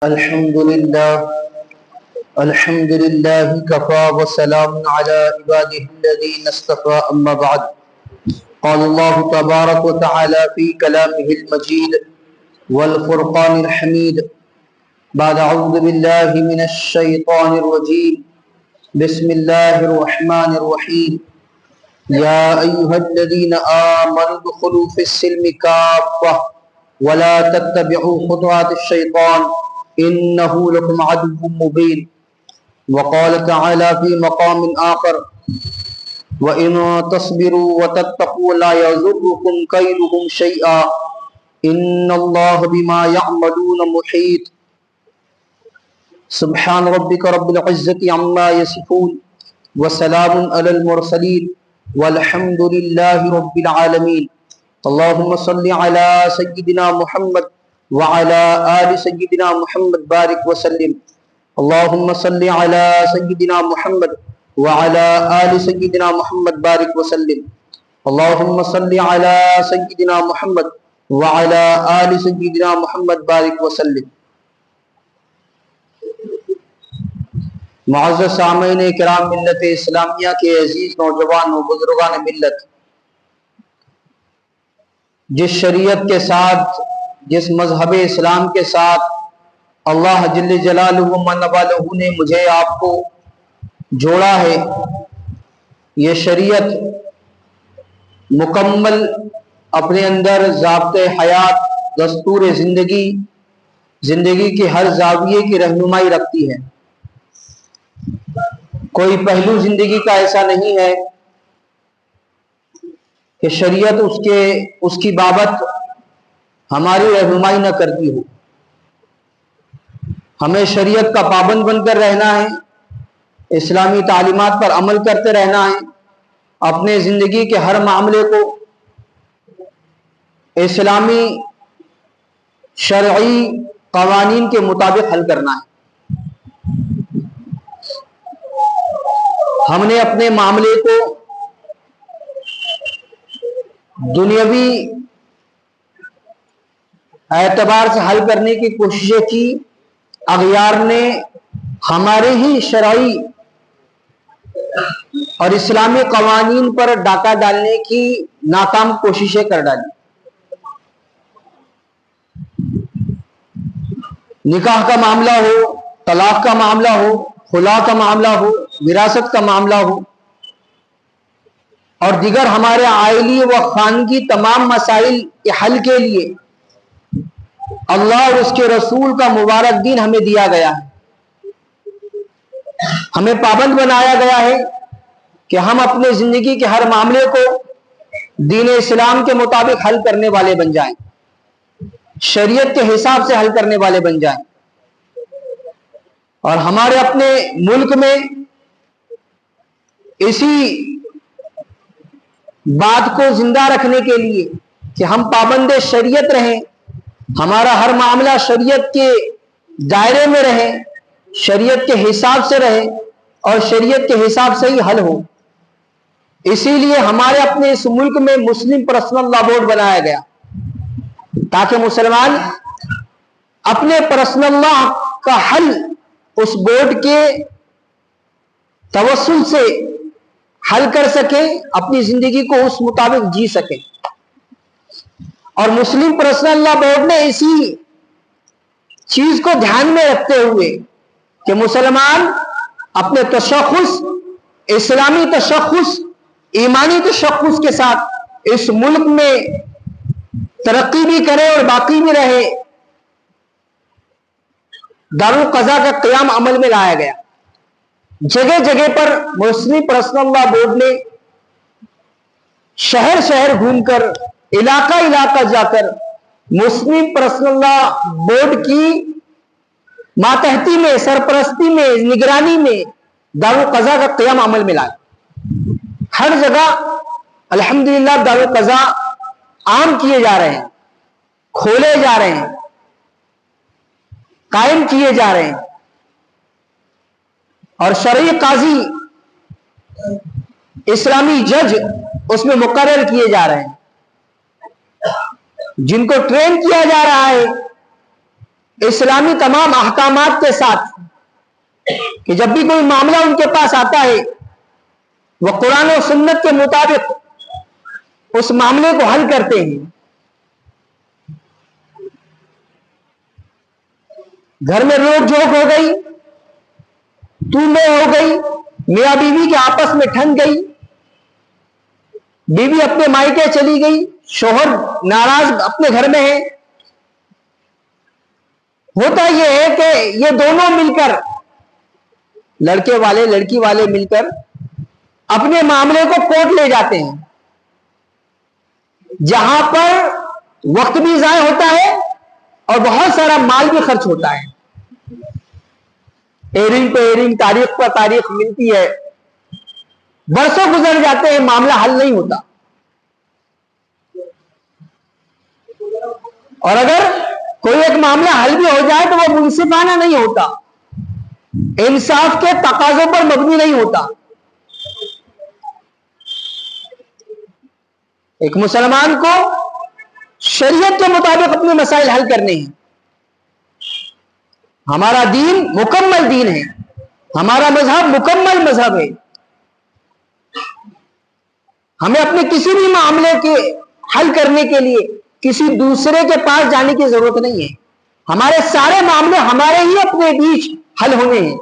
الحمد لله كفى وسلام على عباده الذين اصطفى أما بعد. قال الله تبارك وتعالى في كلامه المجيد والفرقان الحميد بعد أعوذ بالله من الشيطان الرجيم بسم الله الرحمن الرحيم. يا أيها الذين آمنوا ادخلوا في السلم كافة ولا تتبعوا خطوات الشيطان إنه لكم عدو مبين. وقال تعالى في مقام آخر وإن تصبروا وتتقوا لا يضركم كيدهم شيئا إن الله بما يعملون محيط. سبحان ربك رب العزة عما يصفون وسلام على المرسلين والحمد لله رب العالمين. اللهم صل على سيدنا محمد وعلى آل سيدنا محمد بارك وسلم. اللهم صل على سيدنا محمد وعلى آل سيدنا محمد بارك وسلم. اللهم صل على سيدنا محمد وعلى آل سيدنا محمد بارك وسلم. معزز سامعین کرام ملت اسلامیہ کے عزیز نوجوان و بزرگان ملت، جس شریعت کے ساتھ، جس مذہب اسلام کے ساتھ اللہ جل جلالہ و من والہ نے مجھے آپ کو جوڑا ہے، یہ شریعت مکمل اپنے اندر ضابطۂ حیات، دستور زندگی کے ہر زاویے کی رہنمائی رکھتی ہے. کوئی پہلو زندگی کا ایسا نہیں ہے کہ شریعت اس کی بابت ہماری رہنمائی نہ کرتی ہو. ہمیں شریعت کا پابند بن کر رہنا ہے، اسلامی تعلیمات پر عمل کرتے رہنا ہے، اپنے زندگی کے ہر معاملے کو اسلامی شرعی قوانین کے مطابق حل کرنا ہے. ہم نے اپنے معاملے کو دنیاوی اعتبار سے حل کرنے کی کوششیں کی، اغیار نے ہمارے ہی شرعی اور اسلامی قوانین پر ڈاکہ ڈالنے کی ناکام کوششیں کر ڈالی. نکاح کا معاملہ ہو، طلاق کا معاملہ ہو، خلا کا معاملہ ہو، وراثت کا معاملہ ہو اور دیگر ہمارے عائلی و خانگی تمام مسائل کے حل کے لیے اللہ اور اس کے رسول کا مبارک دین ہمیں دیا گیا ہے. ہمیں پابند بنایا گیا ہے کہ ہم اپنے زندگی کے ہر معاملے کو دین اسلام کے مطابق حل کرنے والے بن جائیں، شریعت کے حساب سے حل کرنے والے بن جائیں. اور ہمارے اپنے ملک میں اسی بات کو زندہ رکھنے کے لیے کہ ہم پابند شریعت رہیں، ہمارا ہر معاملہ شریعت کے دائرے میں رہے، شریعت کے حساب سے رہے اور شریعت کے حساب سے ہی حل ہو. اسی لیے ہمارے اپنے اس ملک میں مسلم پرسنل لا بورڈ بنایا گیا تاکہ مسلمان اپنے پرسنل لا کا حل اس بورڈ کے توسل سے حل کر سکے، اپنی زندگی کو اس مطابق جی سکے. اور مسلم پرسنل لا بورڈ نے اسی چیز کو دھیان میں رکھتے ہوئے کہ مسلمان اپنے تشخص، اسلامی تشخص، ایمانی تشخص کے ساتھ اس ملک میں ترقی بھی کرے اور باقی بھی رہے، دارالقضا کا قیام عمل میں لایا گیا. جگہ جگہ پر مسلم پرسنل لا بورڈ نے شہر شہر گھوم کر، علاقہ علاقہ جا کر مسلم پرسنل لا بورڈ کی ماتحتی میں، سرپرستی میں، نگرانی میں دارالقضا کا قیام عمل میں لایا. ہر جگہ الحمدللہ دارالقضا عام کیے جا رہے ہیں، کھولے جا رہے ہیں، قائم کیے جا رہے ہیں اور شرعی قاضی، اسلامی جج اس میں مقرر کیے جا رہے ہیں، جن کو ٹرین کیا جا رہا ہے اسلامی تمام احکامات کے ساتھ کہ جب بھی کوئی معاملہ ان کے پاس آتا ہے وہ قرآن و سنت کے مطابق اس معاملے کو حل کرتے ہیں. گھر میں روک جھوک ہو گئی، تو میں ہو گئی، میاں بیوی کے آپس میں ٹھن گئی، بیوی اپنے مائکے چلی گئی، شوہر ناراض اپنے گھر میں ہے، ہوتا یہ ہے کہ یہ دونوں مل کر، لڑکے والے لڑکی والے مل کر اپنے معاملے کو کورٹ لے جاتے ہیں، جہاں پر وقت بھی ضائع ہوتا ہے اور بہت سارا مال بھی خرچ ہوتا ہے. ایرنگ پہ ایرنگ، تاریخ پر تاریخ ملتی ہے، برسوں گزر جاتے ہیں، معاملہ حل نہیں ہوتا. اور اگر کوئی ایک معاملہ حل بھی ہو جائے تو وہ منصفانہ نہیں ہوتا، انصاف کے تقاضوں پر مبنی نہیں ہوتا. ایک مسلمان کو شریعت کے مطابق اپنے مسائل حل کرنے ہیں. ہمارا دین مکمل دین ہے، ہمارا مذہب مکمل مذہب ہے. ہمیں اپنے کسی بھی معاملے کے حل کرنے کے لیے کسی دوسرے کے پاس جانے کی ضرورت نہیں ہے. ہمارے سارے معاملے ہمارے ہی اپنے بیچ حل ہونے ہیں.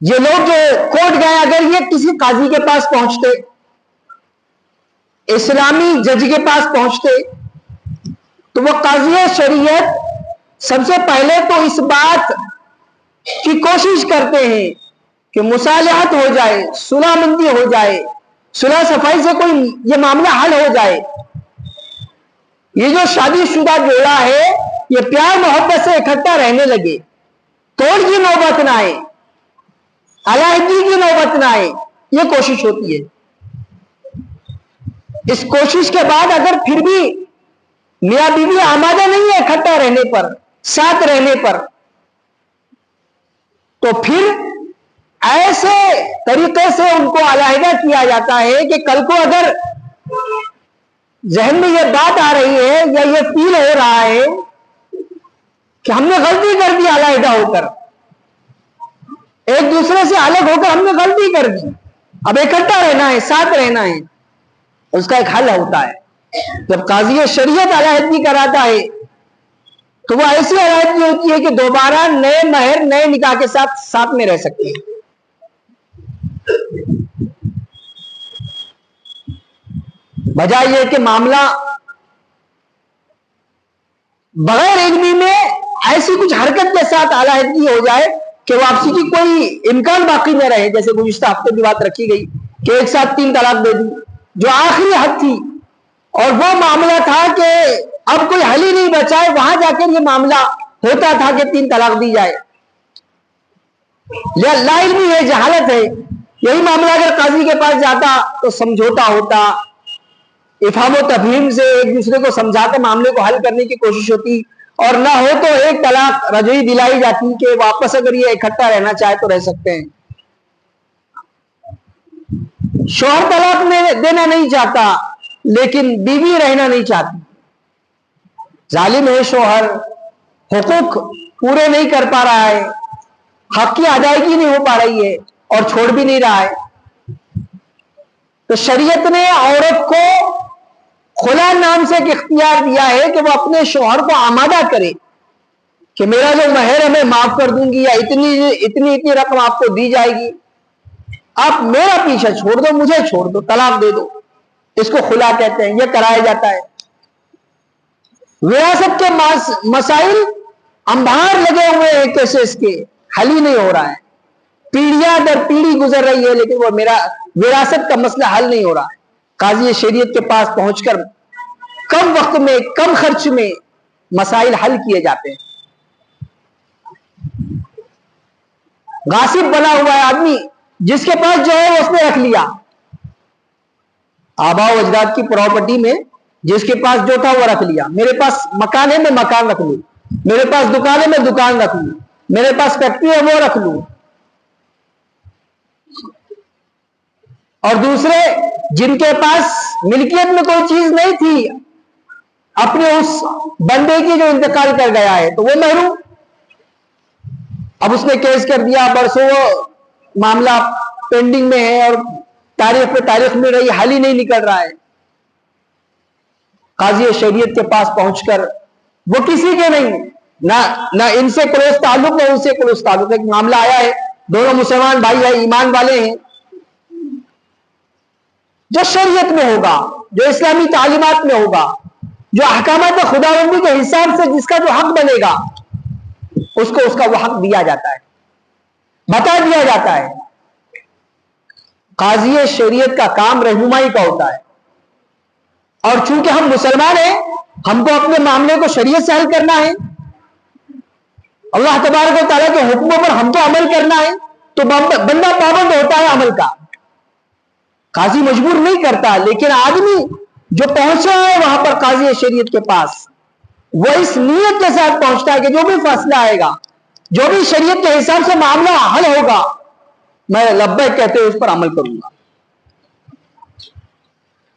یہ لوگ جو کورٹ گئے، اگر یہ کسی قاضی کے پاس پہنچتے، اسلامی جج کے پاس پہنچتے، تو وہ قاضی شریعت سب سے پہلے تو اس بات کی کوشش کرتے ہیں کہ مصالحت ہو جائے، صلح مندی ہو جائے، صلح صفائی سے کوئی یہ معاملہ حل ہو جائے. یہ جو شادی شدہ جوڑا ہے یہ پیار محبت سے اکٹھا رہنے لگے، توڑ کی نوبت نہ آئے، علیحدگی کی نوبت نہ آئے، یہ کوشش ہوتی ہے. اس کوشش کے بعد اگر پھر بھی میاں بیوی آمادہ نہیں ہے اکٹھا رہنے پر، ساتھ رہنے پر، تو پھر ایسے طریقے سے ان کو علیحدہ کیا جاتا ہے کہ کل کو اگر ذہن میں یہ بات آ رہی ہے یا یہ فیل ہو رہا ہے کہ ہم نے غلطی کر دی، علیحدہ ہو کر ایک دوسرے سے الگ ہو کر ہم نے غلطی کر دی، اب اکٹھا رہنا ہے، ساتھ رہنا ہے، اس کا ایک حل ہوتا ہے. جب قاضی شریعت علیحدگی کراتا ہے تو وہ ایسی علیحدگی ہوتی ہے کہ دوبارہ نئے مہر نئے نکاح کے ساتھ میں رہ سکتے ہیں. بجائے یہ کہ معاملہ بغیر علمی میں ایسی کچھ حرکت کے ساتھ علیحدگی ہو جائے کہ واپسی کی کوئی امکان باقی نہ رہے. جیسے گزشتہ ہفتے بھی بات رکھی گئی کہ ایک ساتھ 3 طلاق دے دی، جو آخری حد تھی، اور وہ معاملہ تھا کہ اب کوئی حل ہی نہیں بچا ہے، وہاں جا کر یہ معاملہ ہوتا تھا کہ 3 طلاق دی جائے. لا علمی ہے، جہالت ہے. یہی معاملہ اگر قاضی کے پاس جاتا تو سمجھوتا ہوتا، افہام و تفہیم سے ایک دوسرے کو سمجھا کر معاملے کو حل کرنے کی کوشش ہوتی، اور نہ ہو تو ایک طلاق رجعی دلائی جاتی کہ واپس اگر یہ اکٹھا رہنا چاہے تو رہ سکتے ہیں. شوہر طلاق دینا نہیں چاہتا لیکن بیوی رہنا نہیں چاہتی. ظالم ہے شوہر، حقوق پورے نہیں کر پا رہا ہے، حق کی ادائیگی نہیں ہو پا رہی ہے اور چھوڑ بھی نہیں رہا ہے. تو شریعت نے عورت کو خلا نام سے ایک اختیار دیا ہے کہ وہ اپنے شوہر کو آمادہ کرے کہ میرا جو مہر ہے میں معاف کر دوں گی، یا اتنی رقم آپ کو دی جائے گی، آپ میرا پیچھا چھوڑ دو، مجھے چھوڑ دو، طلاق دے دو. اس کو خلا کہتے ہیں. یہ کرایا جاتا ہے. وراثت کے مسائل انبار لگے ہوئے ہیں کیسز کے، حل ہی نہیں ہو رہا ہے. پیڑھیاں در پیڑھی گزر رہی ہے لیکن وہ میرا وراثت کا مسئلہ حل نہیں ہو رہا ہے. قاضی شریعت کے پاس پہنچ کر کم وقت میں کم خرچ میں مسائل حل کیے جاتے ہیں. غاصب بنا ہوا ہے آدمی، جس کے پاس جو ہے اس نے رکھ لیا. آبا و اجداد کی پراپرٹی میں جس کے پاس جو تھا وہ رکھ لیا. میرے پاس مکان ہے میں مکان رکھ لوں، میرے پاس دکان ہے میں دکان رکھ لوں، میرے پاس فیکٹری ہے وہ رکھ لوں. اور دوسرے جن کے پاس ملکیت میں کوئی چیز نہیں تھی، اپنے اس بندے کی جو انتقال کر گیا ہے تو وہ محروم. اب اس نے کیس کر دیا, برسوں معاملہ پینڈنگ میں ہے اور تاریخ پہ تاریخ میں رہی, حل ہی نہیں نکل رہا ہے. قاضی شریعت کے پاس پہنچ کر وہ کسی کے نہیں, نہ ان سے کلوز تعلق نہ ان سے کلوز تعلق, ایک معاملہ آیا ہے, دونوں مسلمان بھائی ہیں, ایمان والے ہیں, جو شریعت میں ہوگا, جو اسلامی تعلیمات میں ہوگا, جو احکامات خداوندی کے حساب سے جس کا جو حق بنے گا اس کو اس کا وہ حق دیا جاتا ہے, بتا دیا جاتا ہے. قاضی شریعت کا کام رہنمائی کا ہوتا ہے, اور چونکہ ہم مسلمان ہیں ہم کو اپنے معاملے کو شریعت سے حل کرنا ہے, اللہ تبارک و تعالیٰ کے حکموں پر ہم کو عمل کرنا ہے, تو بندہ پابند ہوتا ہے عمل کا. قاضی مجبور نہیں کرتا, لیکن آدمی جو پہنچا ہے وہاں پر قاضی شریعت کے پاس, وہ اس نیت کے ساتھ پہنچتا ہے کہ جو بھی فیصلہ آئے گا, جو بھی شریعت کے حساب سے معاملہ حل ہوگا, میں لبیک کہتے ہوئے اس پر عمل کروں گا.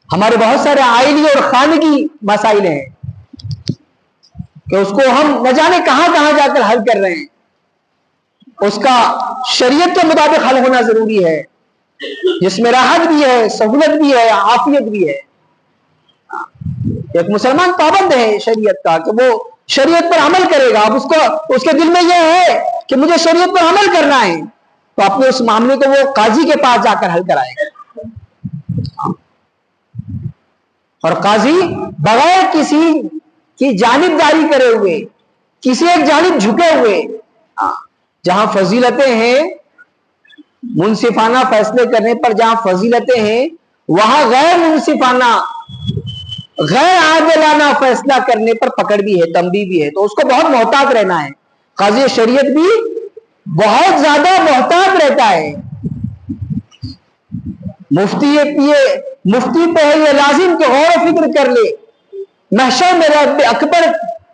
ہمارے بہت سارے آئلی اور خانگی مسائل ہیں کہ اس کو ہم نہ جانے کہاں کہاں جا کر حل کر رہے ہیں, اس کا شریعت کے مطابق حل ہونا ضروری ہے, جس میں راحت بھی ہے, سہولت بھی ہے, عافیت بھی ہے. ایک مسلمان پابند ہے شریعت کا کہ وہ شریعت پر عمل کرے گا. اب اس کے دل میں یہ ہے کہ مجھے شریعت پر عمل کرنا ہے, تو اپنے اس معاملے کو وہ قاضی کے پاس جا کر حل کرائے گا. اور قاضی بغیر کسی کی جانبداری کرے ہوئے, کسی ایک جانب جھکے ہوئے, جہاں فضیلتیں ہیں منصفانہ فیصلے کرنے پر, جہاں فضیلتیں ہیں وہاں غیر منصفانہ غیر عادلانہ فیصلہ کرنے پر پکڑ بھی ہے, تنبیہ بھی ہے. تو اس کو بہت محتاط رہنا ہے. قاضی شریعت بھی بہت زیادہ محتاط رہتا ہے. مفتی پہ یہ لازم کہ غور و فکر کر لے, محشر میں رب اکبر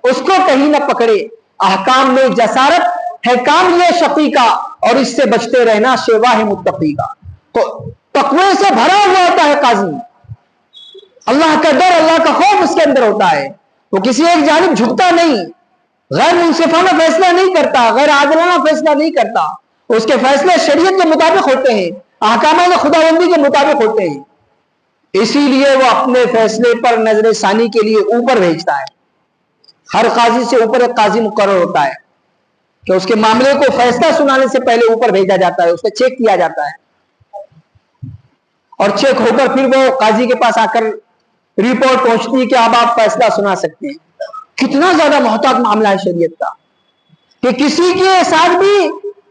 اس کو کہیں نہ پکڑے. احکام میں جسارت ہے کام یہ شقی کا, اور اس سے بچتے رہنا شیوا ہے متقی کا. تو تقوی سے بھرا ہوا ہوتا ہے قاضی, اللہ کا ڈر, اللہ کا خوف اس کے اندر ہوتا ہے. وہ کسی ایک جانب جھکتا نہیں, غیر منصفانہ فیصلہ نہیں کرتا, غیر عادلانہ فیصلہ نہیں کرتا. اس کے فیصلے شریعت کے مطابق ہوتے ہیں, احکامات خداوندی کے مطابق ہوتے ہیں. اسی لیے وہ اپنے فیصلے پر نظر ثانی کے لیے اوپر بھیجتا ہے. ہر قاضی سے اوپر ایک قاضی مقرر ہوتا ہے کہ اس کے معاملے کو فیصلہ سنانے سے پہلے اوپر بھیجا جاتا ہے, اس پہ چیک کیا جاتا ہے, اور چیک ہو کر پھر وہ قاضی کے پاس آ کر رپورٹ پہنچتی ہے کہ اب آپ فیصلہ سنا سکتے ہیں. کتنا زیادہ محتاط معاملہ ہے شریعت کا کہ کسی کے ساتھ بھی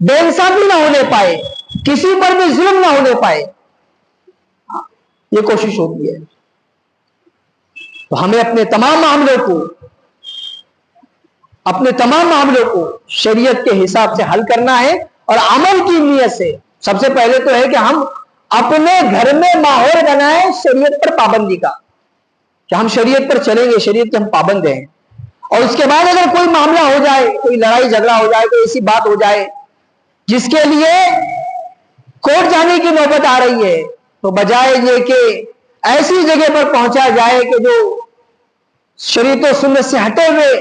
بے انصافی نہ ہونے پائے, کسی پر بھی ظلم نہ ہونے پائے, یہ کوشش ہوتی ہے. تو ہمیں اپنے تمام معاملوں کو شریعت کے حساب سے حل کرنا ہے, اور عمل کی نیت سے. سب سے پہلے تو ہے کہ ہم اپنے گھر میں ماحول بنائیں شریعت پر پابندی کا, کہ ہم شریعت پر چلیں گے, شریعت کے ہم پابند ہیں. اور اس کے بعد اگر کوئی معاملہ ہو جائے, کوئی لڑائی جھگڑا ہو جائے, کوئی ایسی بات ہو جائے جس کے لیے کورٹ جانے کی نوبت آ رہی ہے, تو بجائے یہ کہ ایسی جگہ پر پہنچا جائے کہ جو شریعت و سنت سے ہٹے ہوئے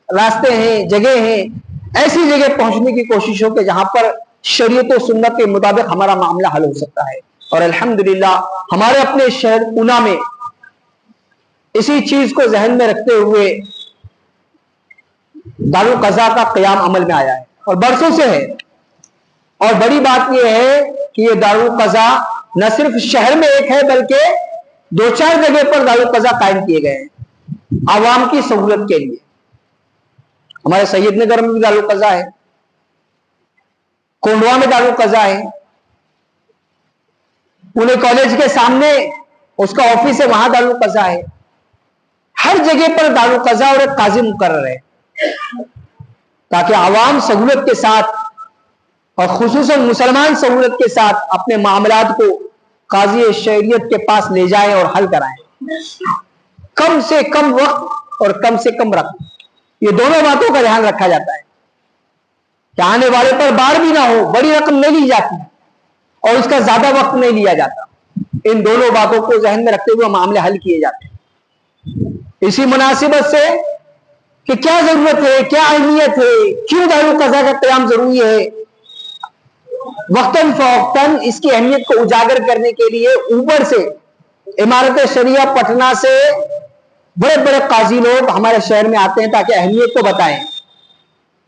راستے ہیں, جگہ ہیں, ایسی جگہ پہنچنے کی کوشش ہو کہ جہاں پر شریعت و سنت کے مطابق ہمارا معاملہ حل ہو سکتا ہے. اور الحمدللہ ہمارے اپنے شہر پونا میں اسی چیز کو ذہن میں رکھتے ہوئے دارالقضاء کا قیام عمل میں آیا ہے, اور برسوں سے ہے. اور بڑی بات یہ ہے کہ یہ دارالقضاء نہ صرف شہر میں ایک ہے, بلکہ 2-4 جگہ پر دارالقضاء قائم کیے گئے ہیں عوام کی سہولت کے لیے. ہمارے سید نگر میں بھی دارالقضاء ہے, کونڈوا میں دارالقضاء ہے, پونے کالج کے سامنے اس کا آفس ہے, وہاں دارالقضاء ہے. ہر جگہ پر دارالقضاء اور ایک قاضی مقرر ہے, تاکہ عوام سہولت کے ساتھ اور خصوصاً مسلمان سہولت کے ساتھ اپنے معاملات کو قاضی شریعت کے پاس لے جائیں اور حل کرائیں. کم سے کم وقت اور کم سے کم رقم, یہ دونوں باتوں کا دھیان رکھا جاتا ہے کہ آنے والے پر بار بھی نہ ہو, بڑی رقم نہیں لی جاتی اور اس کا زیادہ وقت نہیں لیا جاتا. ان دونوں باتوں کو ذہن میں رکھتے ہوئے معاملے حل کیے جاتے ہیں. اسی مناسبت سے کہ کیا ضرورت ہے، کیا اہمیت ہے، کیوں دارul قضا کا قیام ضروری ہے، وقتاً فوقتاً اس کی اہمیت کو اجاگر کرنے کے لیے اوپر سے امارت شریعہ پٹنہ سے بڑے بڑے قاضی لوگ ہمارے شہر میں آتے ہیں تاکہ اہمیت کو بتائیں،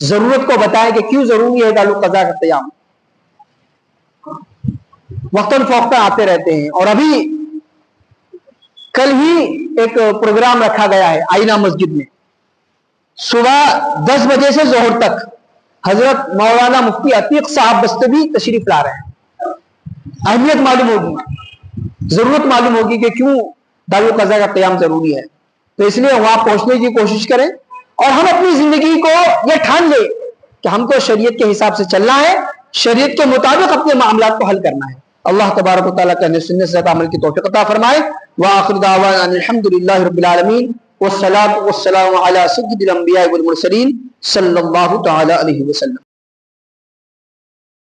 ضرورت کو بتائیں کہ کیوں ضروری ہے دارul قضا کا قیام. وقتاً فوقتاً آتے رہتے ہیں. اور ابھی کل ہی ایک پروگرام رکھا گیا ہے آئینہ مسجد میں، صبح 10 بجے سے ظہر تک حضرت مولانا مفتی عتیق صاحب بستوی تشریف لا رہے ہیں. اہمیت معلوم ہوگی، ضرورت معلوم ہوگی کہ کیوں دارul قضا کا قیام ضروری ہے. تو اس لیے وہاں پہنچنے کی کوشش کریں اور ہم اپنی زندگی کو یہ ٹھان لیں کہ ہم کو شریعت کے حساب سے چلنا ہے، شریعت کے مطابق اپنے معاملات کو حل کرنا ہے. اللہ تبارک و تعالیٰ کہنے سننے سے عمل کی توفیق عطا فرمائے. وآخر دعوانا الحمدللہ رب العالمین والصلاة والسلام علی سید الانبیاء والمرسلین صلی اللہ تعالی علیہ وسلم.